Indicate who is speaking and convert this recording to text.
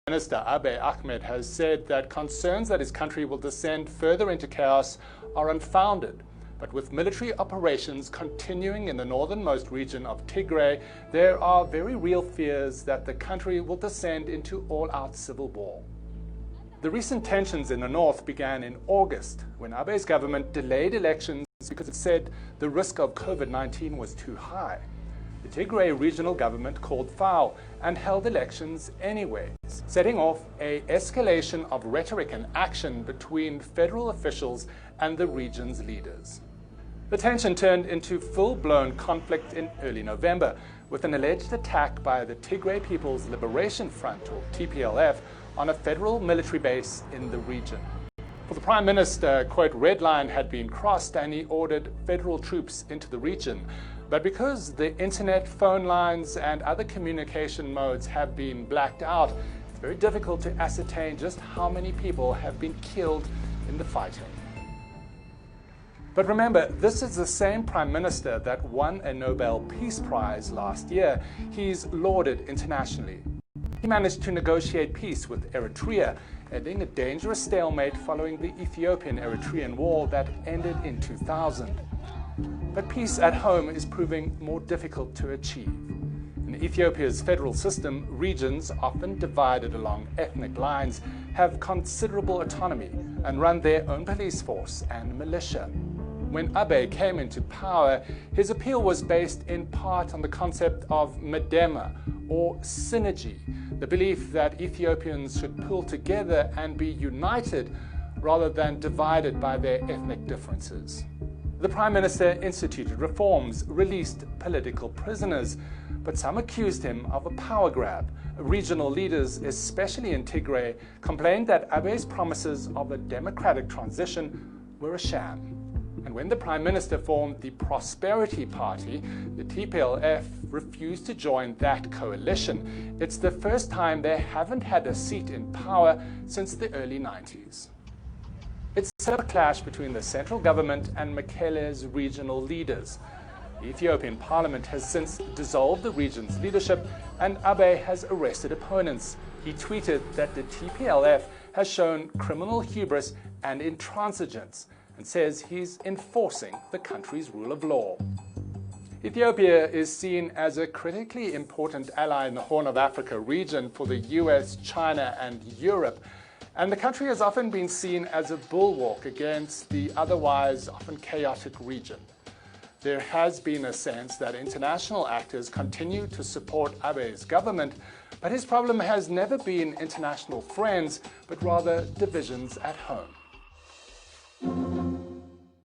Speaker 1: Minister Abiy Ahmed has said that concerns that his country will descend further into chaos are unfounded. But with military operations continuing in the northernmost region of Tigray, there are very real fears that the country will descend into all-out civil war. The recent tensions in the north began in August, when Abiy's government delayed elections because it said the risk of COVID-19 was too high. The Tigray regional government called foul and held elections anyways, setting off an escalation of rhetoric and action between federal officials and the region's leaders. The tension turned into full-blown conflict in early November, with an alleged attack by the Tigray People's Liberation Front, or TPLF, on a federal military base in the region. For the Prime Minister, quote, red line had been crossed and he ordered federal troops into the region. But because the internet, phone lines and other communication modes have been blacked out, it's very difficult to ascertain just how many people have been killed in the fighting. But remember, this is the same Prime Minister that won a Nobel Peace Prize last year. He's lauded internationally. He managed to negotiate peace with Eritrea, ending a dangerous stalemate following the Ethiopian-Eritrean War that ended in 2000. But peace at home is proving more difficult to achieve. In Ethiopia's federal system, regions, often divided along ethnic lines, have considerable autonomy and run their own police force and militia. When Abiy came into power, his appeal was based in part on the concept of medema, or synergy, the belief that Ethiopians should pull together and be united rather than divided by their ethnic differences. The Prime Minister instituted reforms, released political prisoners, but some accused him of a power grab. Regional leaders, especially in Tigray, complained that Abiy's promises of a democratic transition were a sham. And when the Prime Minister formed the Prosperity Party, the TPLF refused to join that coalition. It's the first time they haven't had a seat in power since the early 90s. It's a clash between the central government and Mekele's regional leaders. The Ethiopian parliament has since dissolved the region's leadership, and Abiy has arrested opponents. He tweeted that the TPLF has shown criminal hubris and intransigence, and says he's enforcing the country's rule of law. Ethiopia is seen as a critically important ally in the Horn of Africa region for the US, China, and Europe, and the country has often been seen as a bulwark against the otherwise often chaotic region. There has been a sense that international actors continue to support Abiy's government, but his problem has never been international friends, but rather divisions at home.